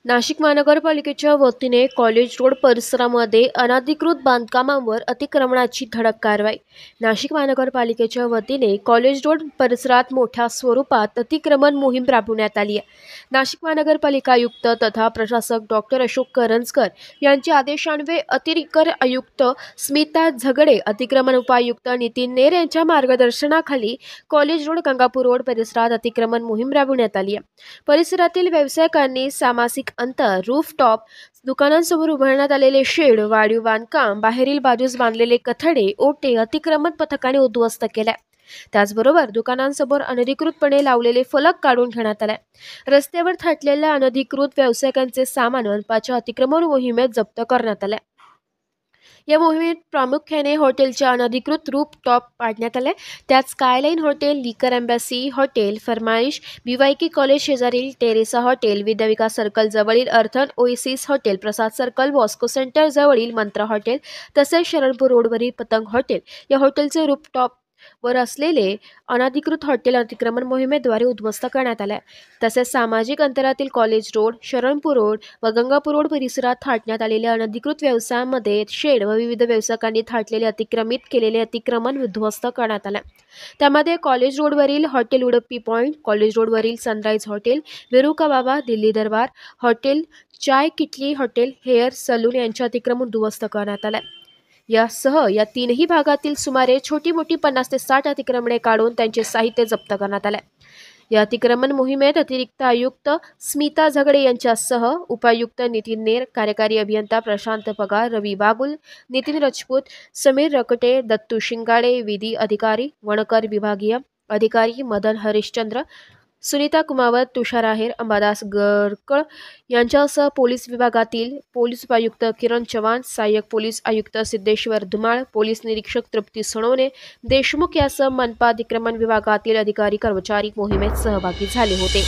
नाशिक महानगरपालिकेच्या वतीने college road परिसरामध्ये अनधिकृत बांधकामांवर अतिक्रमणाची धडक कारवाई। नाशिक महानगरपालिकेच्या वतीने कॉलेज रोड परिसरात मोठ्या स्वरूपात अतिक्रमण मोहीम राबवण्यात आली आहे। नाशिक महानगरपालिका आयुक्त तथा प्रशासक डॉक्टर अशोक करंजकर यांच्या आदेशान्वये अतिरिक्त आयुक्त स्मिता झगडे, अतिक्रमण उपायुक्त नितीन नेर यांच्या मार्गदर्शनाखाली कॉलेज रोड, गंगापूर रोड परिसरात अतिक्रमण मोहीम राबवण्यात आली आहे। परिसरातील व्यावसायिकांनी सामाजिक अंतर, रूफटॉप, दुकानांसमोर उभारण्यात आलेले शेड, वाढीव बांधकाम, बाहेरील बाजूस बांधलेले कठडे, ओटे अतिक्रमण पथकाने उद्ध्वस्त केले। त्याचबरोबर दुकानांसमोर अनधिकृतपणे लावलेले फलक काढून घेण्यात आले। रस्त्यावर थाटलेल्या अनधिकृत व्यावसायिकांचे सामान मनपाच्या अतिक्रमण मोहिमेत जप्त करण्यात आले। या मोहिमेत प्रामुख्याने हॉटेलच्या अनधिकृत रूफटॉप पाडण्यात आले। त्यात स्कायलाइन हॉटेल, लिकर एम्बॅसी हॉटेल, फरमाईश, BYK कॉलेज शेजारील टेरेसा हॉटेल, विद्याविकास सर्कल जवळील अर्थन ओएसिस हॉटेल, प्रसाद सर्कल, वॉस्को सेंटर जवळील मंत्रा हॉटेल तसेच शरणपूर रोडवरील पतंग हॉटेल या हॉटेलचे रूफटॉप वर असलेले अनधिकृत हॉटेल अतिक्रमण मोहिमेद्वारे उद्ध्वस्त करण्यात आले। तसेच सामाजिक अंतरातील कॉलेज रोड, शरणपूर रोड व गंगापूर रोड परिसरात थाटण्यात आलेल्या अनधिकृत व्यवसायांमध्ये शेड व विविध व्यावसायिकांनी थाटलेले अतिक्रमित केलेले अतिक्रमण उद्ध्वस्त करण्यात आले। त्यामध्ये कॉलेज रोडवरील हॉटेल उडुपी पॉइंट, कॉलेज रोडवरील सनराइज हॉटेल, वेरुका बाबा, दिल्ली दरबार हॉटेल, चाय किटली हॉटेल, हेअर सलून यांचे अतिक्रमण उद्ध्वस्त करण्यात आले। यासह या तीनही भागातील सुमारे छोटी मोठी 50 ते 60 अतिक्रमणे काढून त्यांचे साहित्य जप्त करण्यात आले। या अतिक्रमण मोहिमेत अतिरिक्त आयुक्त स्मिता झगडे यांच्यासह उपायुक्त नितीन नेर, कार्यकारी अभियंता प्रशांत पगार, रवी बागुल, नितीन राजपूत, समीर रकटे, दत्तू शिंगाडे, विधी अधिकारी, वणकर विभागीय अधिकारी मदन हरिश्चंद्र, सुनीता कुमावत, तुषार आहेर, अंबादास गरकळ यांच्यासह पोलीस विभागातील पोलीस उपायुक्त किरण चव्हाण, सहाय्यक पोलीस आयुक्त सिद्धेश्वर धुमाळ, पोलीस निरीक्षक तृप्ती सोनवणे देशमुख यासह मनपा अतिक्रमण विभागातील अधिकारी कर्मचारी मोहिमेत सहभागी झाले होते।